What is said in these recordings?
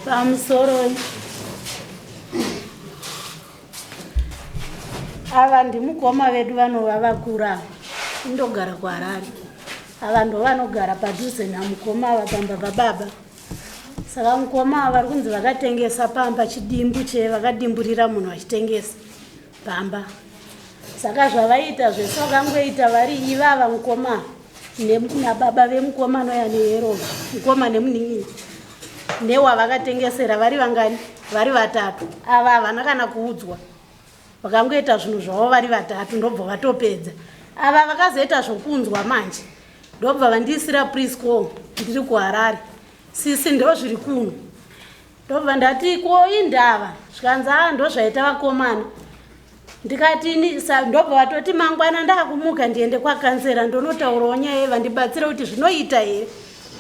Pamusoro ava ndimukoma vedu vanova vakura ndogara kuHarare. Ava ndo vanogara padhuze namukoma ava pamba paBaba. Saka mukoma ava vari kunzi vakatengesa pamba chidimbu chevakadimburira munhu achitengesa pamba. Saka zvavaita zvese vakangoita vari ivava mukoma naBaba vemukoma noya nehero mukoma nemunhingi newavakatengesera vari vangani vari vatatu. Ava havana kana kuudzwa vakangoita zvinhu zvavo vari vatatu ndobva vatopedza. Ava vakazoita zvokunzwa manje ndobva vandiisira prisco ndiri kuHarare. Sisi ndo zviri kuno ndobva ndati ko indava zvikanzi ndo zvaita vakomana. Ndikati ndobva vatoti mangwana ndakumuka ndiende kwakansera ndonotaurawo nyaya vandibatsire kuti zvinoita here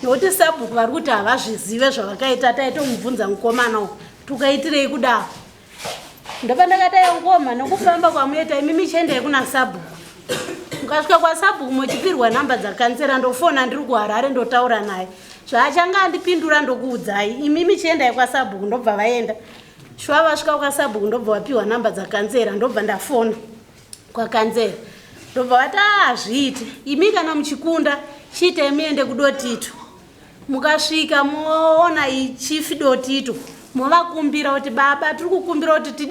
nokuti sabhuku vari kuti havazvizive zvavakaita taitomubvunza mukomana tukaitirei kudaro. Ndobva ndakatayongoma nokufamba kwamuita imi michiendai kuna sabhuku. Mukasvika kwasabhuku muchipirwa nhamba dzakansera ndofona ndiri kuHarare ndotaura naye. Zvaachanga andipindura ndokuudzai imi michiendai kwasabhuku ndobva vaenda. Shwa vasvika kwasabhuku ndobva vapiwa nhamba dzakansera ndobva ndafona kwakansera. Ndobva vati zviite imi kana muchikunda chiitai muende kuDOTITO. Mukasvika moona chief DOTITO movakumbira kuti Baba tiri kukumbira kuti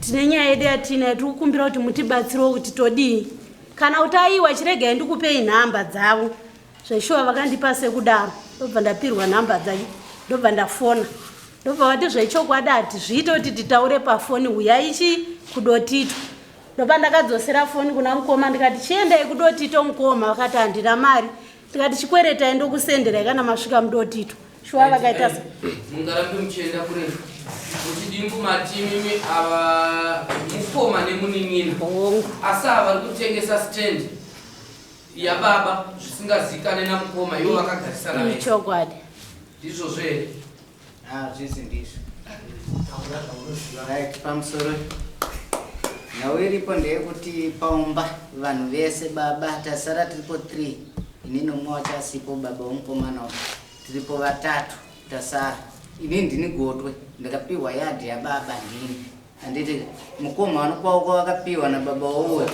tine nyaya yedu yatinayo tiri kukumbira kuti mutibatsirewo kuti todii. Kana kuti aiwa chiregai ndikupei nhamba dzavo. Zveshuwa vakandipa sekudaro ndobva ndapirwa nhamba dzacho ndobva ndafona. Ndobva vati zvechokwadi ati zviite kuti titaure pafoni uyai kuDOTITO. Ndobva ndakadzosera foni kuna mukoma ndikati chiendai kuDOTITO mukoma. Vakati handina mari. Ndikati chikweretai ndokusenderai kana masvika muDOTITO. Shuwa vakaita mungarambe muchienda kure muchidimbu matimimi ava mukoma nemuning'ina asi ava vari kutengesa stand yaBaba zvisingazikane namukoma ivo vakagarisana naye. Chokwadi ndizvo here? Zvisi ndizvo. Right, pamusoro nhau iripo ndeyekuti paumba vanhu vese Baba tasara tiripo 3 ini nomwe wachasipo Baba womukomana tiripo vatatu tasara. Ini ndini gotwe ndakapiwa yadhi yaBaba ndini handiti mukoma wanokwauko wakapiwa naBaba wouwe.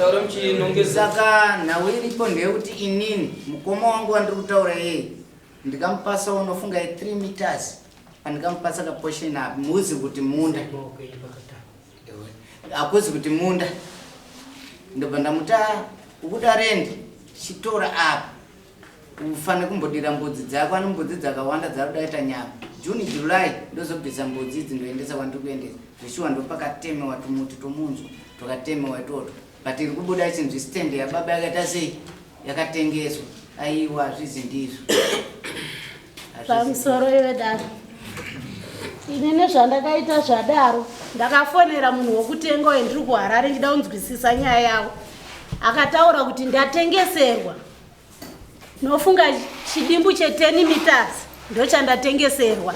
Saka nhau iripo ndeyekuti inini mukoma wangu wandiri kutaura yeye ndikamupasa unofunga 3 meters pandikamupasa kaportion apa muzi kuti Munda akuzi kuti Munda. Ndobva ndamuta ukuda rendi chitora apa ufane kumbodira mbudzi dzako ane mbudzi dzakawanda dzakudaita nyama June July ndozobvisa mbudzi idzi ndoendesa kwandiri kuendesa. Zveshuwa ndopakatemewa tumuti tomunzwa tokatemewa itoto but iri kubuda chinhu stand yaBaba yakaita sei yakatengeswa. Aiwa zvizi ndizvo. pamusoro ivedaro inini zvandakaita zvadaro ndakafonera munhu wokutenga wendiri kuHarare ndida kunzwisisa nyaya yavo. Akataura kuti ndatengeserwa nofunga chidimbu che10 meters ndochandatengeserwa.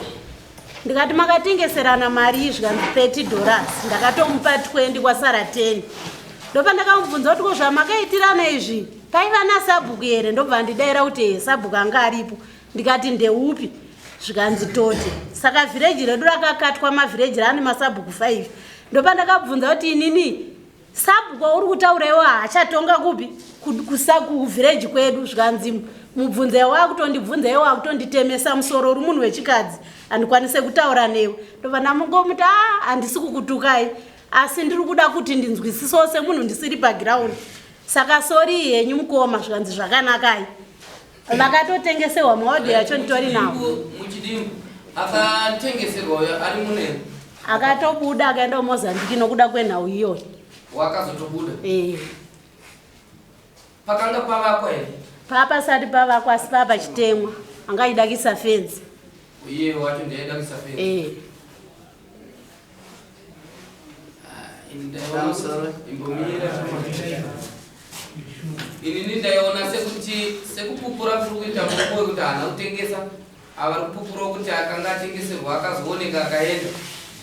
Ndikati makatengeserana mari zvikanzi $30 ndakatomupa 20 kwasara 10. Ndobva ndakamubvunza kuti kozvamakaitirana izvi paiva nasabhuku here. Ndobva ndidaira kuti sabhuku anga aripo. Ndikati ndeupi zvikanzi Toti. Saka village redu rakakatwa mavillage ane masabhuku 5. Ndobva ndakabvunza kuti inini sabhuku uri kutauraiwa hachatonga kupi kuvillage kwedu zvikanzi mubvunze wakutondibvunza iwe wakutonditemesa musoro uri munhu wechikadzi andikwanise kutaura newe. Ndobva ndamungomuti handisi kukutukai asi ndiri kuda kuti ndinzwisisewo semunhu ndisiri paground. Saka sori henyu mukoma zvikanzi zvakanakai. vakatotengesewa maodhi yacho nditori nawo. Muchidimbu akatengeserwa ari munene. Akatobuda akaenda kuMozambique nokuda kwenhau iyoyo. Wakazotobuda. Pakanga pavakwa here. Papasati pavakwa asi pachitemwa. Angaidakisa fence. Iye wacho ndaidakisa fence. Ini ndaiona sekuti sekupupura kuri kuita mukowe kuti hana kutengesa avari kupupura kuti akanga atengeserwa akazooneka akaenda.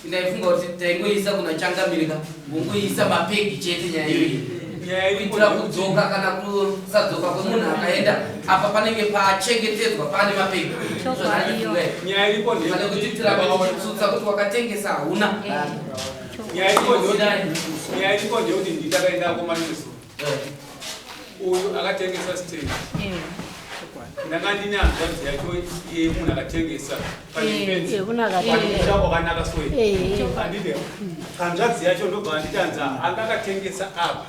Ndaifunga kuti taingoisa kuna Changamirika ngongoisa mapegi chete nyaya iyoyi kuitira kudzoka kana kusadzoka kwemunhu akaenda apa panenge pachengetedzwa pane mapegi nyaya iripo kana kuti tirapetsutsa kuti wakatengesa hauna nyaya iripo ndeyekuti nditakaenda komanuso uyu akatengesa stage ndanga ndine hanzvadzi yacho yemunhu akatengesa pakanaka soe handide hanzvadzi yacho ndobva nditanza anga akatengesa apa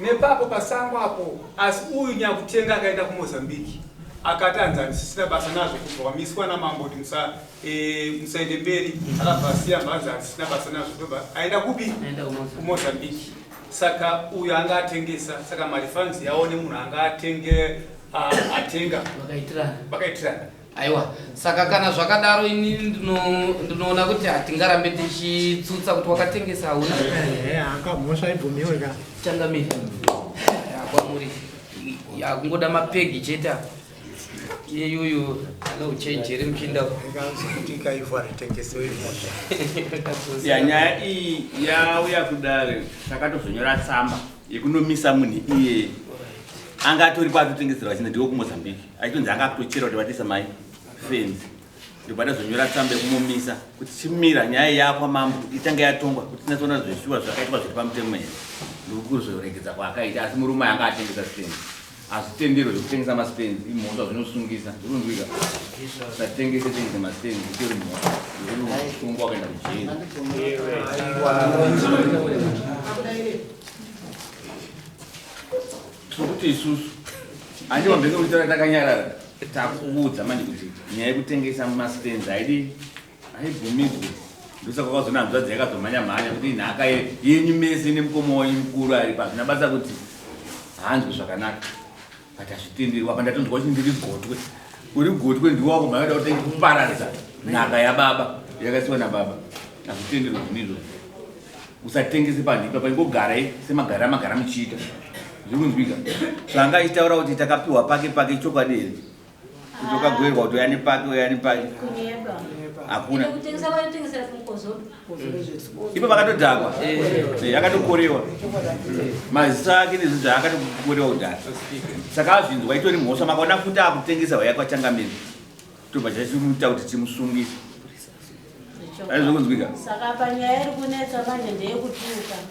nepapo pasango apo asi uyu nyakutenga akaenda kuMozambique akatanza ndisisina basa nazvo kubva kwamiswa namambo kuti musaende mberi akabva asiya mhanzi handisina basa nazvo ndobva aenda kupi kuMozambique saka uyu anga atengesa saka marifanzi yawo nemunhu anga atenga vakaitirana. Aiwa, saka kana zvakadaro ini ndinoona kuti hatingarambe tichitsutsa kuti wakatengesa hauna. Anga mhosva ibvumiwe ka. Changamira. Kwamuri yakungoda mapegi chete. Iye yuyu anouchenjere muchinda kuti kaivhara tengesewe mhosva. Ya nyaya iyi yauya kudare takatozonyora tsamba yekunomisa munhu iye anga atori kwatotengeserwa chine ndiwo kuMozambique aitonzi anga akutochera kuti vatisa mai fence ndibva ndazonyora tsamba yekumomisa kuti chimira nyaya yakwa mambo itanga yatongwa kuti tinatsoona zveshuwa zvakaitwa zviri pamutemo here ndikuzvoregedza kwaakaita asi murume anga atengesa fence azvitenderwe zvekutengesa maspenzi imhosva zvinosungisa zvinonzwika satengese tengese maspenzi kutori mhosva zvinosungwa kuenda kujeri sokuti isusu handivambenge kuti takanyarara takuudza manje kuti nyaya yekutengesa maspenzi haibvumidzwe ndosaka kwakazona hanzvadzi yakazomhanya-mhanya kuti nhaka yenyu mese nemukoma wanyu mukuru ari pa zvinabasa kuti hanzwi zvakanaka but hazvitenderwa apa ndatonzwa kuti ndiri gotwe uri gotwe ndiwako mhaka kuti kuparadza nhaka yababa yakasiwa naBaba hazvitenderwa zvinizvo usatengese panhipa paingogarai semagara muchiita zvikunzwika zvanga achitaura kuti takapiwa pake chokwadi here kuti wakagoverwa kuti uyane pake hakuna ipo pakatodhakwa akatokorewa mazisa ake nezvi zvaakatokorewa kudhara saka azvinzwa itori mhosva makaona kuti akutengesa waya kwaChangamire tobva chachimuita kuti timusungise aizvokunzwika saka panyaya iri kunetsa manje ndeyekutuka